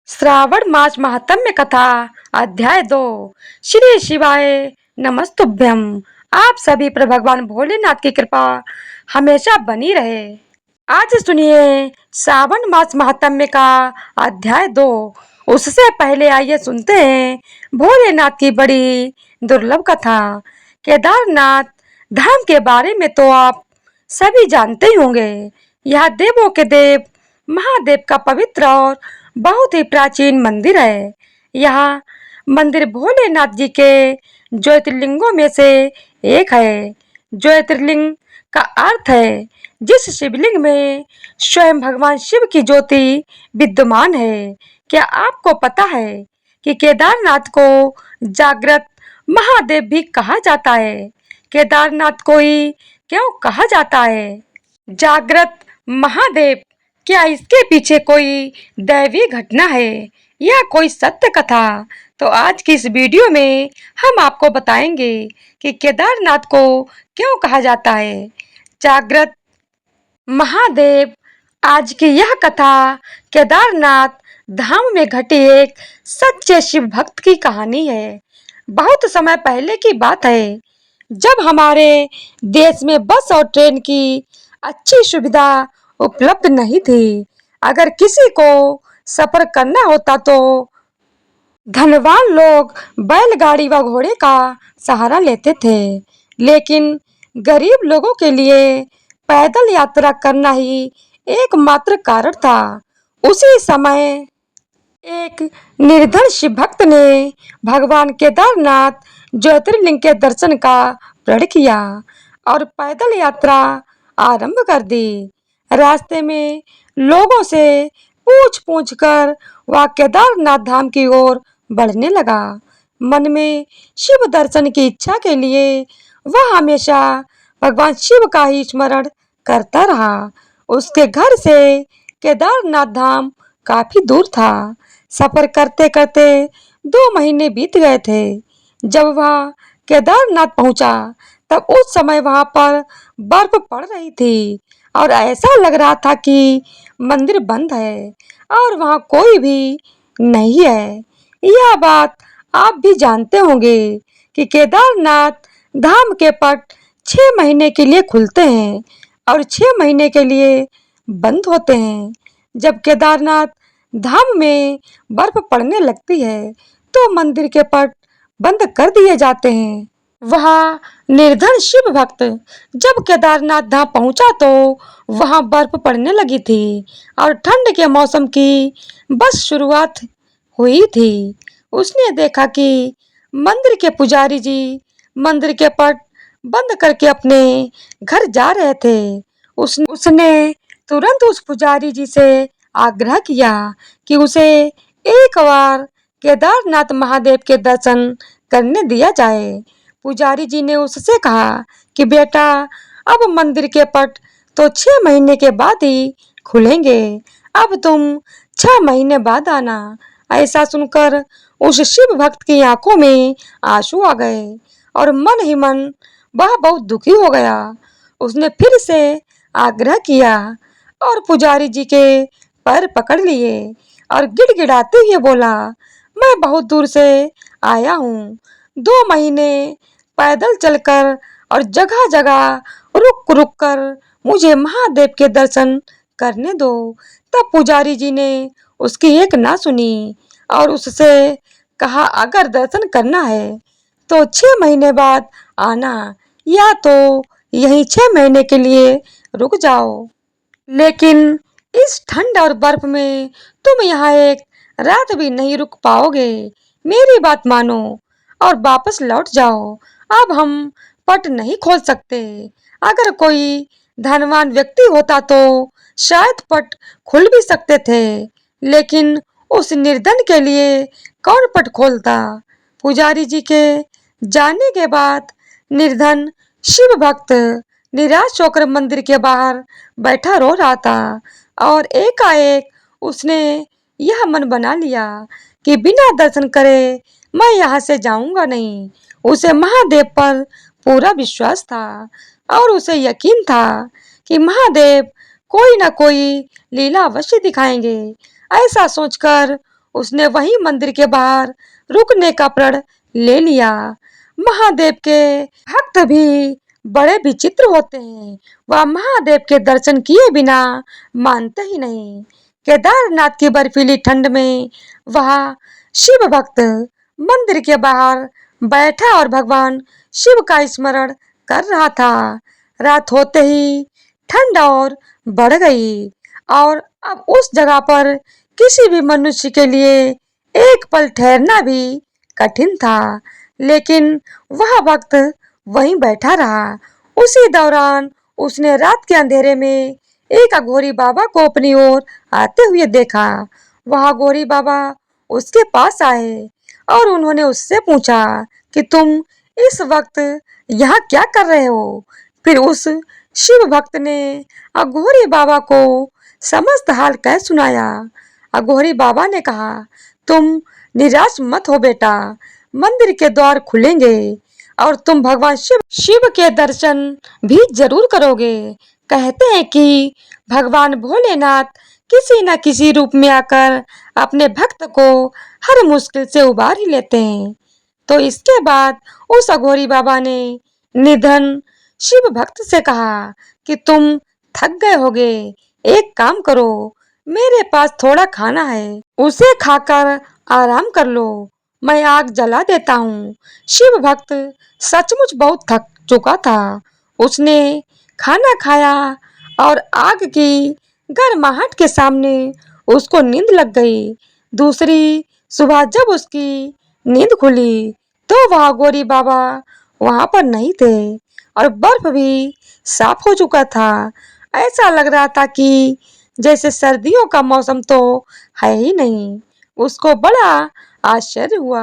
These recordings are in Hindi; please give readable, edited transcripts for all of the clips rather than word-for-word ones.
श्रावण मास महात्म्य कथा अध्याय 2। श्री शिवाय नमस्तुभ्यम। आप सभी पर भगवान भोलेनाथ की कृपा हमेशा बनी रहे। आज सुनिए श्रावण मास महात्म्य का अध्याय 2। उससे पहले आइए सुनते हैं भोलेनाथ की बड़ी दुर्लभ कथा। केदारनाथ धाम के बारे में तो आप सभी जानते ही होंगे। यह देवों के देव महादेव का पवित्र और बहुत ही प्राचीन मंदिर है। यह मंदिर भोलेनाथ जी के ज्योतिर्लिंगों में से एक है। ज्योतिर्लिंग का अर्थ है जिस शिवलिंग में स्वयं भगवान शिव की ज्योति विद्यमान है। क्या आपको पता है कि केदारनाथ को जागृत महादेव भी कहा जाता है? केदारनाथ को ही क्यों कहा जाता है जागृत महादेव? क्या इसके पीछे कोई दैवी घटना है या कोई सत्य कथा? तो आज की इस वीडियो में हम आपको बताएंगे कि केदारनाथ को क्यों कहा जाता है जागृत महादेव। आज की यह कथा केदारनाथ धाम में घटी एक सच्चे शिव भक्त की कहानी है। बहुत समय पहले की बात है, जब हमारे देश में बस और ट्रेन की अच्छी सुविधा उपलब्ध नहीं थी। अगर किसी को सफर करना होता तो धनवान लोग बैलगाड़ी व घोड़े का सहारा लेते थे, लेकिन गरीब लोगों के लिए पैदल यात्रा करना ही एकमात्र कारण था। उसी समय एक निर्धन शिव भक्त ने भगवान केदारनाथ ज्योतिर्लिंग के दर्शन का प्रण किया और पैदल यात्रा आरंभ कर दी। रास्ते में लोगों से पूछ पूछ कर वह केदारनाथ धाम की ओर बढ़ने लगा। मन में शिव दर्शन की इच्छा के लिए वह हमेशा भगवान शिव का ही स्मरण करता रहा। उसके घर से केदारनाथ धाम काफी दूर था। सफर करते करते 2 महीने बीत गए थे। जब वह केदारनाथ पहुंचा तब उस समय वहां पर बर्फ पड़ रही थी और ऐसा लग रहा था कि मंदिर बंद है और वहां कोई भी नहीं है। यह बात आप भी जानते होंगे कि केदारनाथ धाम के पट 6 महीने के लिए खुलते हैं और 6 महीने के लिए बंद होते हैं। जब केदारनाथ धाम में बर्फ पड़ने लगती है तो मंदिर के पट बंद कर दिए जाते हैं। वह निर्धन शिव भक्त जब केदारनाथ धाम पहुंचा तो वहां बर्फ पड़ने लगी थी और ठंड के मौसम की बस शुरुआत हुई थी। उसने देखा कि मंदिर के पुजारी जी मंदिर के पट बंद करके अपने घर जा रहे थे। उसने तुरंत उस पुजारी जी से आग्रह किया कि उसे एक बार केदारनाथ महादेव के दर्शन करने दिया जाए। पुजारी जी ने उससे कहा कि बेटा, अब मंदिर के पट तो 6 महीने के बाद ही खुलेंगे, अब तुम 6 महीने बाद आना। ऐसा सुनकर उस शिव भक्त की आंखों में आंसू आ गए और मन ही मन वह बहुत दुखी हो गया। उसने फिर से आग्रह किया और पुजारी जी के पैर पकड़ लिए और गिड़गिड़ाते हुए बोला, मैं बहुत दूर से आया हूँ। 2 महीने पैदल चलकर और जगह जगह रुक रुक कर मुझे महादेव के दर्शन करने दो। तब पुजारी जी ने उसकी एक ना सुनी और उससे कहा, अगर दर्शन करना है तो 6 महीने बाद आना, या तो यहीं 6 महीने के लिए रुक जाओ, लेकिन इस ठंड और बर्फ में तुम यहाँ एक रात भी नहीं रुक पाओगे। मेरी बात मानो और वापस लौट जाओ। अब हम पट नहीं खोल सकते। अगर कोई धनवान व्यक्ति होता तो शायद पट खुल भी सकते थे, लेकिन उस निर्धन के लिए कौन पट खोलता? पुजारी जी के जाने के बाद निर्धन शिव भक्त निराश होकर मंदिर के बाहर बैठा रो रहा था और एकाएक उसने यह मन बना लिया कि बिना दर्शन करे मैं यहाँ से जाऊंगा नहीं। उसे महादेव पर पूरा विश्वास था और उसे यकीन था कि महादेव कोई न कोई लीला अवश्य दिखाएंगे। ऐसा सोचकर उसने वही मंदिर के बाहर रुकने का प्रण ले लिया। महादेव के भक्त भी बड़े विचित्र होते हैं। वह महादेव के दर्शन किए बिना मानते ही नहीं। केदारनाथ की बर्फीली ठंड में वह शिव भक्त मंदिर के बाहर बैठा और भगवान शिव का स्मरण कर रहा था। रात होते ही ठंड और बढ़ गई और अब उस जगह पर किसी भी मनुष्य के लिए एक पल ठहरना भी कठिन था। लेकिन वह भक्त वहीं बैठा रहा। उसी दौरान उसने रात के अंधेरे में एक अघोरी बाबा को अपनी ओर आते हुए देखा। वह अघोरी बाबा उसके पास आए और उन्होंने उससे पूछा कि तुम इस वक्त यहाँ क्या कर रहे हो। फिर उस शिव भक्त ने अघोरी बाबा को समस्त हाल कह सुनाया। अघोरी बाबा ने कहा, तुम निराश मत हो बेटा, मंदिर के द्वार खुलेंगे और तुम भगवान शिव के दर्शन भी जरूर करोगे। कहते हैं कि भगवान भोलेनाथ किसी न किसी रूप में आकर अपने भक्त को हर मुश्किल से उबार ही लेते हैं। तो इसके बाद उस अघोरी बाबा ने निधन शिव भक्त से कहा कि तुम थक गए होगे, एक काम करो, मेरे पास थोड़ा खाना है, उसे खाकर आराम कर लो, मैं आग जला देता हूँ। शिव भक्त सचमुच बहुत थक चुका था। उसने खाना खाया और आग की गर्माहट के सामने उसको नींद लग गई। दूसरी सुबह जब उसकी नींद खुली तो वह गोरी बाबा वहां पर नहीं थे और बर्फ भी साफ हो चुका था। ऐसा लग रहा था कि जैसे सर्दियों का मौसम तो है ही नहीं। उसको बड़ा आश्चर्य हुआ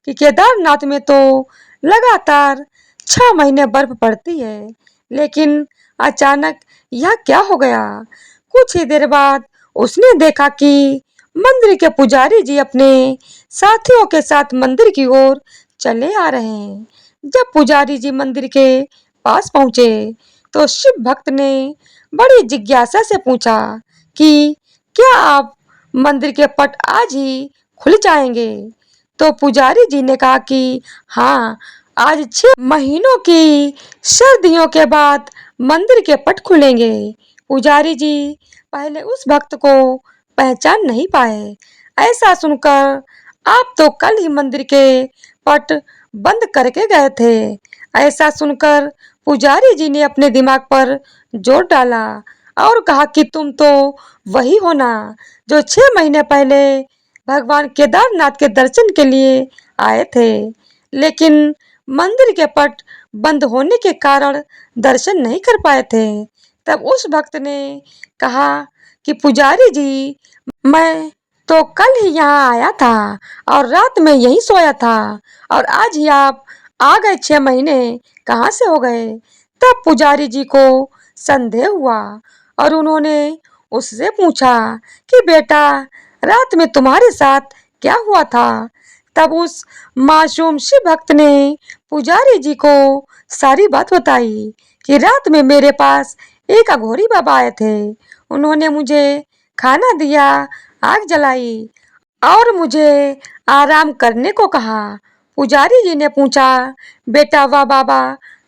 कि केदारनाथ में तो लगातार 6 महीने बर्फ पड़ती है, लेकिन अचानक यह क्या हो गया। कुछ ही देर बाद उसने देखा कि मंदिर के पुजारी जी अपने साथियों के साथ मंदिर की ओर चले आ रहे हैं। जब पुजारी जी मंदिर के पास पहुंचे तो शिव भक्त ने बड़ी जिज्ञासा से पूछा कि क्या आप मंदिर के पट आज ही खुल जाएंगे। तो पुजारी जी ने कहा कि हाँ, आज 6 महीनों की सर्दियों के बाद मंदिर के पट खुलेंगे। पुजारी जी पहले उस भक्त को पहचान नहीं पाए। ऐसा सुनकर, आप तो कल ही मंदिर के पट बंद करके गए थे। ऐसा सुनकर पुजारी जी ने अपने दिमाग पर जोर डाला और कहा कि तुम तो वही हो ना जो 6 महीने पहले भगवान केदारनाथ के दर्शन के लिए आए थे, लेकिन मंदिर के पट बंद होने के कारण दर्शन नहीं कर पाए थे। तब उस भक्त ने कहा कि पुजारी जी, मैं तो कल ही यहाँ आया था और रात में यहीं सोया था और आज ही आप आ गए, 6 महीने कहाँ से हो गए। तब पुजारी जी को संदेह हुआ और उन्होंने उससे पूछा कि बेटा, रात में तुम्हारे साथ क्या हुआ था। तब उस मासूम शिव भक्त ने पुजारी जी को सारी बात बताई कि रात में मेरे पास एक अघोरी बाबा आए थे। उन्होंने मुझे खाना दिया, आग जलाई और मुझे आराम करने को कहा। पुजारी जी ने पूछा, बेटा वह बाबा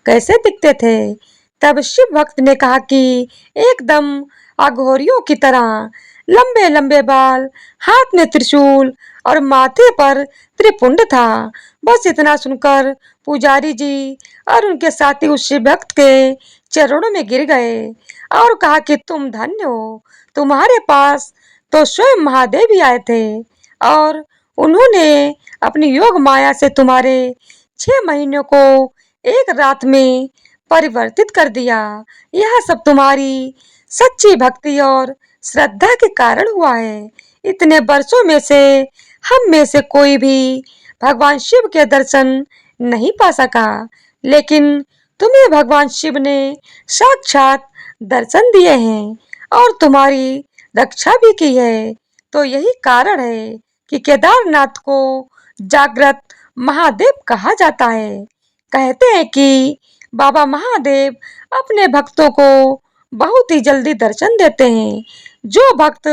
कैसे दिखते थे। तब शिव भक्त ने कहा कि एकदम अघोरियों की तरह, लंबे लंबे बाल, हाथ में त्रिशूल और माथे पर त्रिपुंड था। बस इतना सुनकर पुजारी जी और उनके साथी उस शिव भक्त के चरणों में गिर गए और कहा कि तुम धन्य हो, तुम्हारे पास तो स्वयं महादेव ही आए थे और उन्होंने अपनी योग माया से तुम्हारे 6 महीनों को एक रात में परिवर्तित कर दिया। यह सब तुम्हारी सच्ची भक्ति और श्रद्धा के कारण हुआ है। इतने वर्षों में से हम में से कोई भी भगवान शिव के दर्शन नहीं पा सका, लेकिन तुम्हें भगवान शिव ने साक्षात दर्शन दिए हैं और तुम्हारी रक्षा भी की है। तो यही कारण है कि केदारनाथ को जागृत महादेव कहा जाता है। कहते हैं कि बाबा महादेव अपने भक्तों को बहुत ही जल्दी दर्शन देते हैं। जो भक्त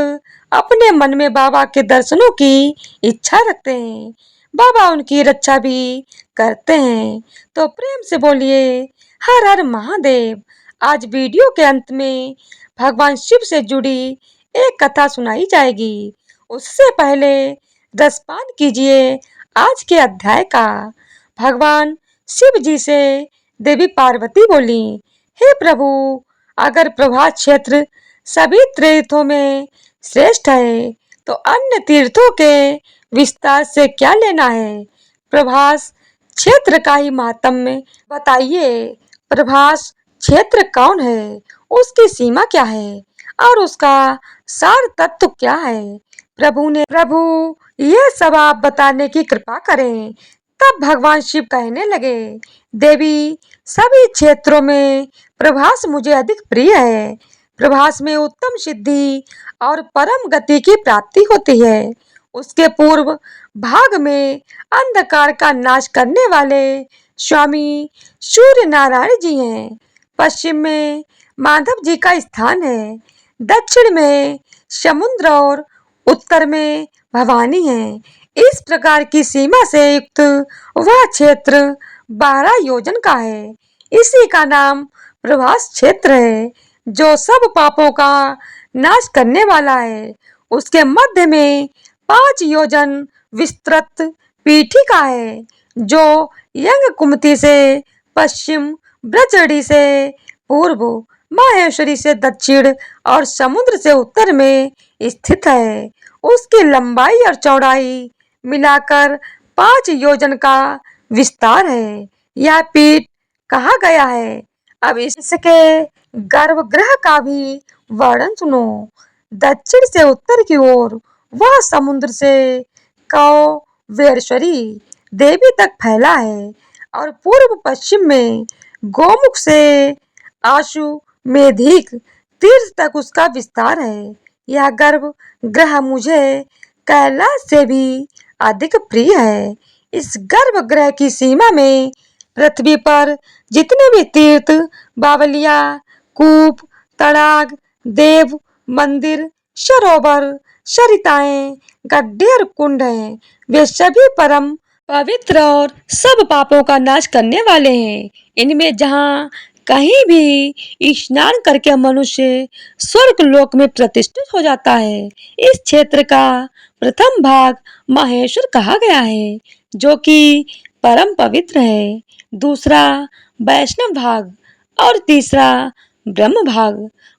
अपने मन में बाबा के दर्शनों की इच्छा रखते हैं। बाबा उनकी रक्षा भी करते हैं। तो प्रेम से बोलिए हर हर महादेव। आज वीडियो के अंत में भगवान शिव से जुड़ी एक कथा सुनाई जाएगी। उससे पहले रसपान कीजिए आज के अध्याय का। भगवान शिव जी से देवी पार्वती बोली, हे प्रभु, अगर प्रभास क्षेत्र सभी तीर्थों में श्रेष्ठ है तो अन्य तीर्थों के विस्तार से क्या लेना है। प्रभास क्षेत्र का ही महात्म्य बताइए। प्रभास क्षेत्र कौन है, उसकी सीमा क्या है और उसका सार तत्व क्या है। प्रभु ये सब आप बताने की कृपा करें। तब भगवान शिव कहने लगे, देवी, सभी क्षेत्रों में प्रभास मुझे अधिक प्रिय है। प्रभास में उत्तम सिद्धि और परम गति की प्राप्ति होती है। उसके पूर्व भाग में अंधकार का नाश करने वाले स्वामी सूर्य नारायण जी हैं। पश्चिम में माधव जी का स्थान है। दक्षिण में समुद्र और उत्तर में भवानी है। इस प्रकार की सीमा से युक्त वह क्षेत्र 12 योजन का है। इसी का नाम प्रभास क्षेत्र है, जो सब पापों का नाश करने वाला है। उसके मध्य में 5 योजन विस्तृत पीठिका है, जो यंग कुमति से पश्चिम, ब्रजड़ी से पूर्व, माहेश्वरी से दक्षिण और समुद्र से उत्तर में स्थित है। उसकी लंबाई और चौड़ाई मिलाकर 5 योजन का विस्तार है। यह पीठ कहा गया है। अब इसके गर्भगृह का भी वर्णन सुनो। दक्षिण से उत्तर की ओर वह समुद्र से कौवेश्वरी देवी तक फैला है और पूर्व पश्चिम में गोमुख से आशुमेधिक तीर्थ तक उसका विस्तार है। यह गर्भगृह मुझे कैलाश से भी अधिक प्रिय है। इस गर्भगृह की सीमा में पृथ्वी पर जितने भी तीर्थ, बावलिया, कूप, तड़ाग, देव मंदिर, सरोवर, सरिताएं, गड्ढे और कुंड हैं, वे सभी परम पवित्र और सब पापों का नाश करने वाले हैं। इनमें जहाँ कहीं भी स्नान करके मनुष्य स्वर्ग लोक में प्रतिष्ठित हो जाता है। इस क्षेत्र का प्रथम भाग माहेश्वर कहा गया है, जो कि परम पवित्र है। दूसरा वैष्णव भाग और तीसरा ब्रह्म भाग।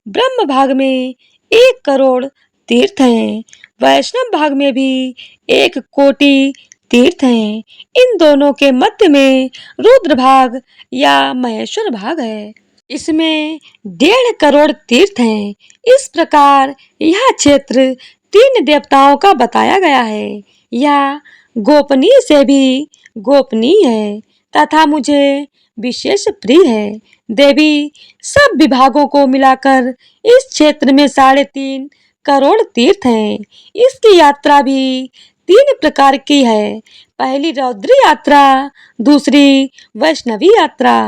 ब्रह्म भाग में 1 करोड़ तीर्थ हैं। वैष्णव भाग में भी 1 कोटि तीर्थ हैं। इन दोनों के मध्य में रुद्र भाग या महेश्वर भाग है। इसमें 1.5 करोड़ तीर्थ हैं। इस प्रकार यह क्षेत्र 3 देवताओं का बताया गया है। यह गोपनीय से भी गोपनीय है तथा मुझे विशेष प्रिय है। देवी, सब विभागों को मिलाकर इस क्षेत्र में 3.5 करोड़ तीर्थ हैं। इसकी यात्रा भी 3 प्रकार की है। पहली रौद्री यात्रा, दूसरी वैष्णवी यात्रा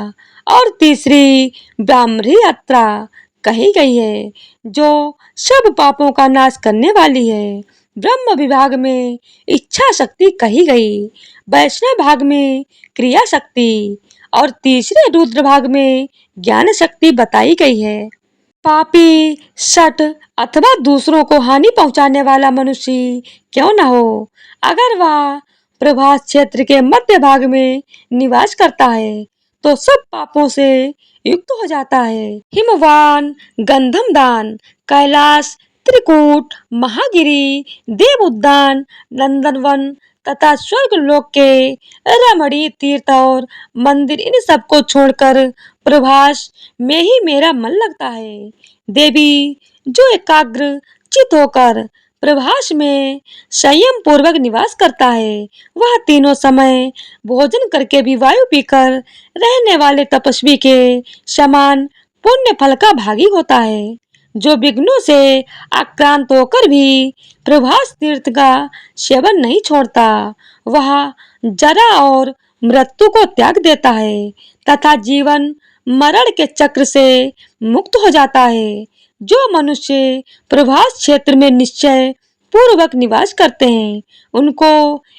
और तीसरी ब्राह्मणी यात्रा कही गई है, जो सब पापों का नाश करने वाली है। ब्रह्म विभाग में इच्छा शक्ति कही गई, वैष्णव भाग में क्रिया शक्ति और तीसरे रुद्र भाग में ज्ञान शक्ति बताई गई है। पापी, शठ अथवा दूसरों को हानि पहुंचाने वाला मनुष्य क्यों न हो, अगर वह प्रभास क्षेत्र के मध्य भाग में निवास करता है तो सब पापों से युक्त हो जाता है। हिमवान, गंधमदान, कैलाश, त्रिकूट, महागिरी, देव उद्यान, नंदनवन तथा स्वर्ग लोक के रमणीय तीर्थ और मंदिर, इन सबको छोड़कर प्रभास में ही मेरा मन लगता है। देवी, जो एकाग्र चित होकर प्रभास में संयम पूर्वक निवास करता है, वह तीनों समय भोजन करके भी वायु पीकर रहने वाले तपस्वी के समान पुण्य फल का भागी होता है। जो विघ्नों से आक्रांत होकर भी प्रभास तीर्थ का सेवन नहीं छोड़ता, वह जरा और मृत्यु को त्याग देता है तथा जीवन मरण के चक्र से मुक्त हो जाता है। जो मनुष्य प्रभास क्षेत्र में निश्चय पूर्वक निवास करते हैं उनको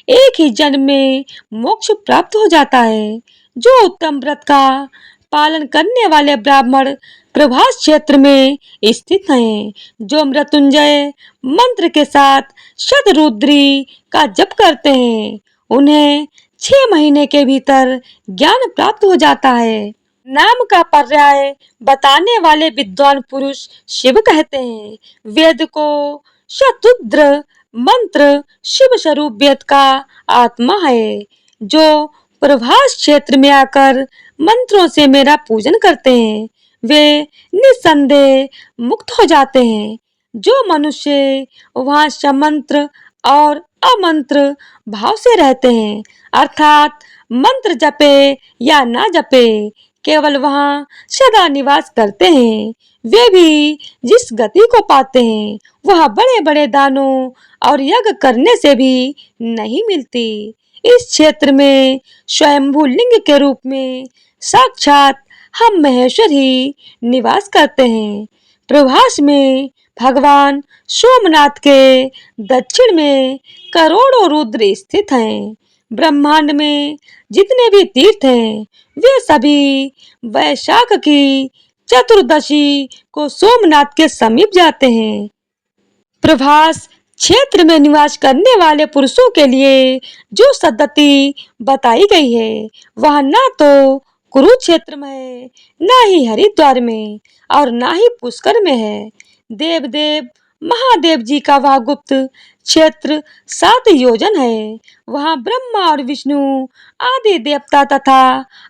एक ही जन्म में मोक्ष प्राप्त हो जाता है। जो उत्तम व्रत का पालन करने वाले ब्राह्मण प्रभास क्षेत्र में स्थित हैं, जो मृत्युंजय मंत्र के साथ शतरुद्री का जप करते हैं, उन्हें 6 महीने के भीतर ज्ञान प्राप्त हो जाता है। नाम का पर्याय बताने वाले विद्वान पुरुष शिव कहते हैं। वेद को शतरुद्र मंत्र शिव स्वरूप वेद का आत्मा है, जो प्रभास क्षेत्र में आकर मंत्रों से मेरा पूजन करते हैं, वे निस्संदेह मुक्त हो जाते हैं। जो मनुष्य वहाँ समंत्र और अमंत्र भाव से रहते हैं, अर्थात मंत्र जपे या ना जपे, केवल वहाँ सदा निवास करते हैं, वे भी जिस गति को पाते हैं वह बड़े बड़े दानों और यज्ञ करने से भी नहीं मिलती। इस क्षेत्र में स्वयंभू लिंग के रूप में साक्षात हम महेश्वर ही निवास करते हैं। प्रभास में भगवान सोमनाथ के दक्षिण में करोड़ों रुद्र स्थित हैं। ब्रह्मांड में जितने भी तीर्थ हैं वे सभी वैशाख की चतुर्दशी को सोमनाथ के समीप जाते हैं। प्रभास क्षेत्र में निवास करने वाले पुरुषों के लिए जो सद्गति बताई गई है वह न तो कुरुक्षेत्र में है, न ही हरिद्वार में और न ही पुष्कर में है। देव महादेव जी का वह गुप्त क्षेत्र 7 योजन है। वहाँ ब्रह्मा और विष्णु आदि देवता तथा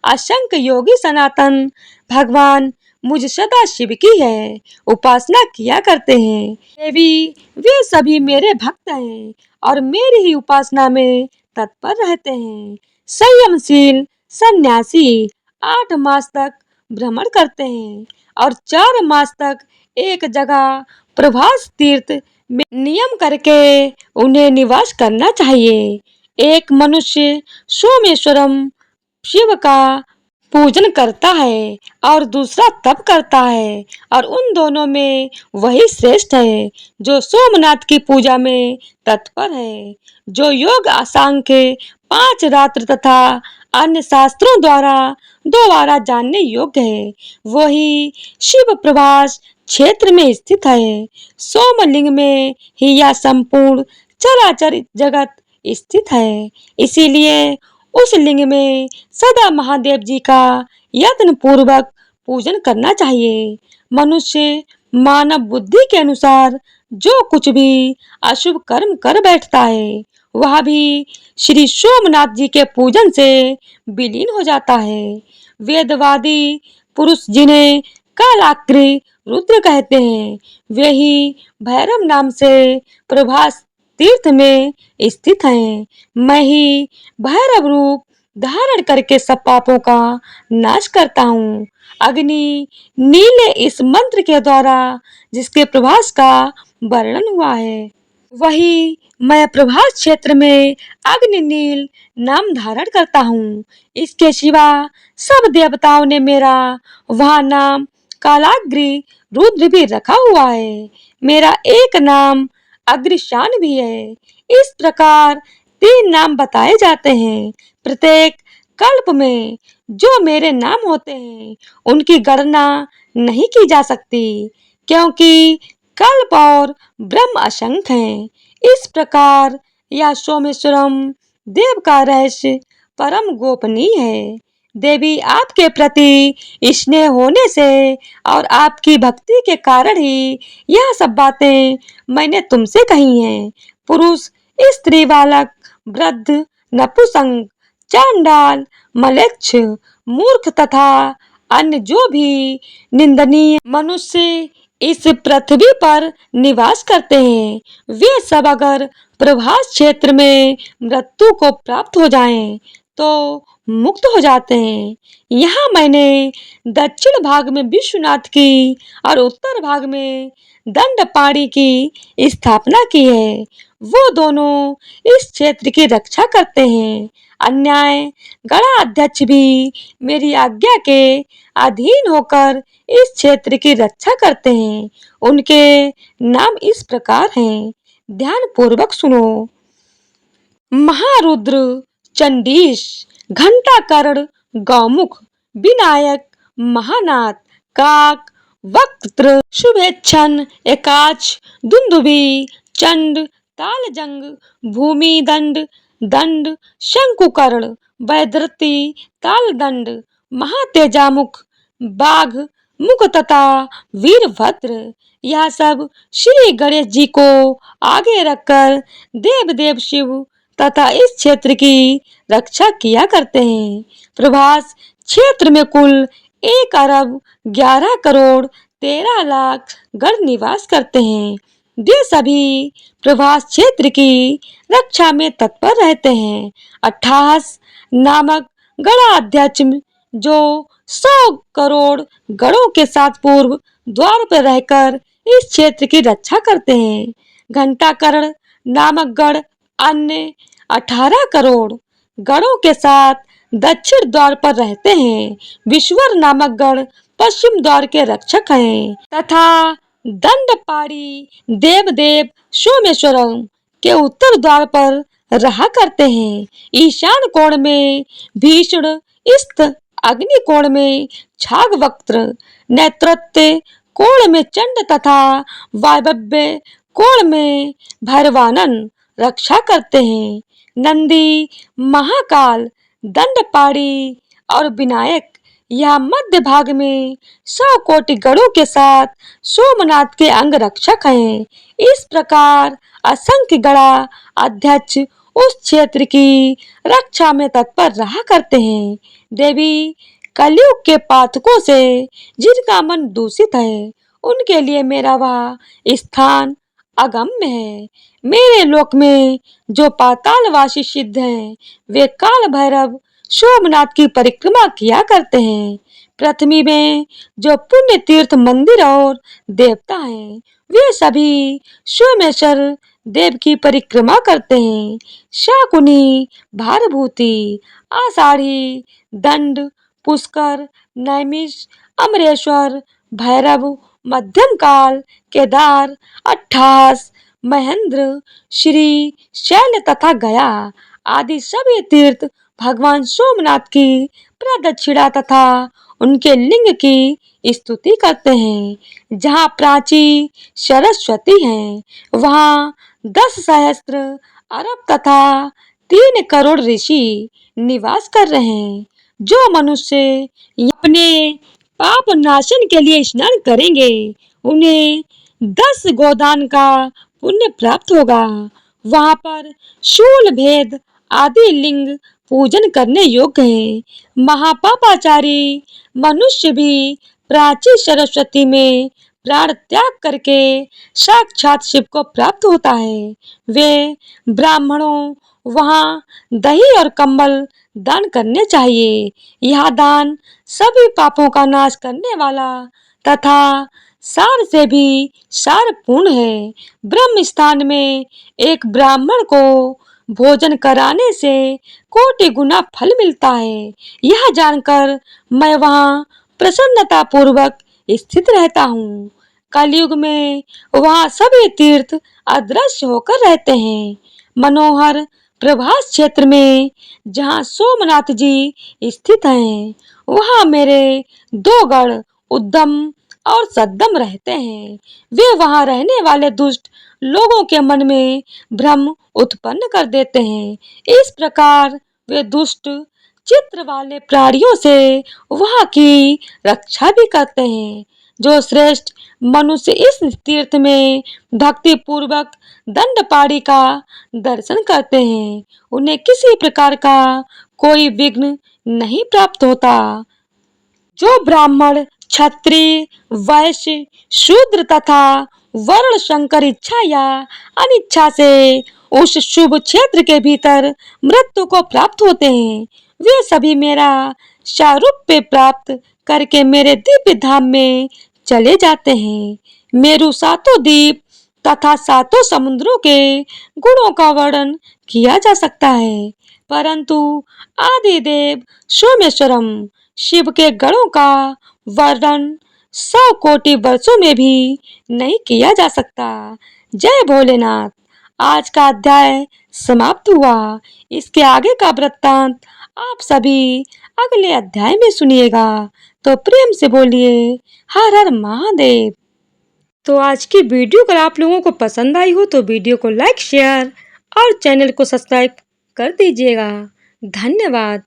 असंख्य योगी सनातन भगवान मुझ सदा शिव की है उपासना किया करते हैं। देवी वे सभी मेरे भक्त हैं और मेरी ही उपासना में तत्पर रहते हैं। संयमशील सन्यासी 8 मास तक भ्रमण करते हैं और 4 मास तक एक जगह प्रभास तीर्थ में नियम करके उन्हें निवास करना चाहिए। एक मनुष्य सोमेश्वरम शिव का पूजन करता है और दूसरा तप करता है और उन दोनों में वही श्रेष्ठ है जो सोमनाथ की पूजा में तत्पर है। जो योग सांख्य 5 रात्र तथा अन्य शास्त्रों द्वारा दोबारा जानने योग्य है, वही शिव प्रभास क्षेत्र में स्थित है। सोमलिंग में ही यह संपूर्ण चराचर जगत स्थित है, इसीलिए उस लिंग में सदा महादेव जी का यत्न पूर्वक पूजन करना चाहिए। मनुष्य मानव बुद्धि के अनुसार जो कुछ भी अशुभ कर्म कर बैठता है वह भी श्री सोमनाथ जी के पूजन से विलीन हो जाता है। वेदवादी पुरुष जिन्हें कालाग्नि रुद्र कहते हैं, वे ही भैरव नाम से प्रभास तीर्थ में स्थित हैं। मैं ही भैरव रूप धारण करके सब पापों का नाश करता हूँ। अग्नि नीले इस मंत्र के द्वारा जिसके प्रभास का वर्णन हुआ है, वही मैं प्रभास क्षेत्र में अग्नि नील नाम धारण करता हूँ। इसके सिवा सब देवताओं ने मेरा वह नाम कालाग्नि रुद्र भी रखा हुआ है। मेरा एक नाम अग्निशान भी है। इस प्रकार 3 नाम बताए जाते हैं। प्रत्येक कल्प में जो मेरे नाम होते हैं उनकी गणना नहीं की जा सकती, क्योंकि कल्प और ब्रह्म असंख्य हैं। इस प्रकार यह सोमेश्वरम देव का रहस्य परम गोपनीय है। देवी आपके प्रति स्नेह होने से और आपकी भक्ति के कारण ही यह सब बातें मैंने तुमसे कही हैं। पुरुष, स्त्री, बालक, वृद्ध, नपुंसक, चांडाल, म्लेच्छ, मूर्ख तथा अन्य जो भी निंदनीय मनुष्य इस पृथ्वी पर निवास करते हैं, वे सब अगर प्रभास क्षेत्र में मृत्यु को प्राप्त हो जाएं, तो मुक्त हो जाते हैं। यहाँ मैंने दक्षिण भाग में विश्वनाथ की और उत्तर भाग में दंडपाणी की स्थापना की है। वो दोनों इस क्षेत्र की रक्षा करते हैं। अन्याय गणा अध्यक्ष भी मेरी आज्ञा के अधीन होकर इस क्षेत्र की रक्षा करते हैं। उनके नाम इस प्रकार हैं, ध्यान पूर्वक सुनो। महारुद्र, चंडीश, घंटाकर्ण, गौमुख, विनायक, महानाथ, काक, वक्त्र, शुभेच्छन, एकाच, दुंदुभी, चंड, तालजंग, भूमिदंड, दंड, शंकुकर्ण, वैदृति, तालदंड, महातेजामुख, बाघ, मुख तथा वीरभद्र। यह सब श्री गणेश जी को आगे रखकर देव देव शिव तथा इस क्षेत्र की रक्षा किया करते हैं। प्रभास क्षेत्र में कुल 1 अरब 11 करोड़ 13 लाख गण निवास करते हैं। वे सभी प्रभास क्षेत्र की रक्षा में तत्पर रहते हैं। अट्ठास नामक गणाध्यक्ष जो 100 करोड़ गणों के साथ पूर्व द्वार पर रहकर इस क्षेत्र की रक्षा करते हैं। घंटाकर्ण नामक गण अन्य 18 करोड़ गणों के साथ दक्षिण द्वार पर रहते हैं। विश्वर नामक गण पश्चिम द्वार के रक्षक हैं तथा दंडपाड़ी देवदेव सोमेश्वरम के उत्तर द्वार पर रहा करते हैं। ईशान कोण में भीषण, इस्त अग्नि कोण में छागवक्त्र, नेतृत्व कोण में चंड तथा वायव्य कोण में भैरवानन रक्षा करते हैं। नंदी, महाकाल, दंडपाड़ी और विनायक यह मध्य भाग में 100 कोटि गणों के साथ सोमनाथ के अंग रक्षक हैं। इस प्रकार असंख्य गणा अध्यक्ष उस क्षेत्र की रक्षा में तत्पर रहा करते हैं। देवी कलयुग के पातकों से जिनका मन दूषित है, उनके लिए मेरा वह स्थान अगम्य है। मेरे लोक में जो पातालवासी सिद्ध हैं, वे काल भैरव सोमनाथ की परिक्रमा किया करते हैं। पृथ्वी में जो पुण्य तीर्थ मंदिर और देवता हैं, वे सभी सोमेश्वर देव की परिक्रमा करते हैं। शाकुनी, भारभूति, आषाढ़ी, दंड, पुष्कर, नैमिष, अमरेश्वर, भैरव, मध्यम काल, केदार, अट्ठास, महेंद्र, श्री शैल तथा गया आदि सभी तीर्थ भगवान सोमनाथ की प्रदक्षिणा तथा उनके लिंग की स्तुति करते हैं। जहाँ प्राची सरस्वती हैं, वहाँ 10 सहस्त्र अरब तथा 3 करोड़ ऋषि निवास कर रहे हैं। जो मनुष्य अपने पाप नाशन के लिए स्नान करेंगे, उन्हें 10 गोदान का पुण्य प्राप्त होगा। वहाँ पर शूल भेद आदि लिंग पूजन करने योग्य है। महापापाचारी मनुष्य भी प्राची सरस्वती में प्राण त्याग करके साक्षात शिव को प्राप्त होता है। वे ब्राह्मणों वहाँ दही और कंबल दान करने चाहिए। यह दान सभी पापों का नाश करने वाला तथा सार से भी सारपूर्ण है। ब्रह्म स्थान में एक ब्राह्मण को भोजन कराने से 1 कोटि गुना फल मिलता है। यह जानकर मैं वहाँ प्रसन्नता पूर्वक स्थित रहता हूँ। कलयुग में वहाँ सभी तीर्थ अदृश्य होकर रहते हैं। मनोहर प्रभास क्षेत्र में जहाँ सोमनाथ जी स्थित हैं, वहाँ मेरे 2 गण उद्दम और सद्दम रहते हैं। वे वहाँ रहने वाले दुष्ट लोगों के मन में भ्रम उत्पन्न कर देते हैं। इस प्रकार वे दुष्ट चित्र वाले प्राणियों से वहाँ की रक्षा भी करते हैं। जो श्रेष्ठ मनुष्य इस तीर्थ में भक्ति पूर्वक दंडपाड़ी का दर्शन करते हैं, उन्हें किसी प्रकार का कोई विघ्न नहीं प्राप्त होता। जो ब्राह्मण, क्षत्रिय, वैश्य, शूद्र तथा वर्ण शंकर इच्छा या अनिच्छा से उस शुभ क्षेत्र के भीतर मृत्यु को प्राप्त होते हैं, वे सभी मेरा सारूप्य प्राप्त करके मेरे दिव्य धाम में चले जाते हैं। मेरु सातों दीप तथा सातों समुद्रों के गुणों का वर्णन किया जा सकता है, परंतु आदिदेव सोमेश्वरम शिव के गणों का वर्णन 100 कोटि वर्षों में भी नहीं किया जा सकता। जय भोलेनाथ। आज का अध्याय समाप्त हुआ। इसके आगे का वृत्तांत आप सभी अगले अध्याय में सुनिएगा। तो प्रेम से बोलिए हर हर महादेव। तो आज की वीडियो अगर आप लोगों को पसंद आई हो तो वीडियो को लाइक, शेयर और चैनल को सब्सक्राइब कर दीजिएगा। धन्यवाद।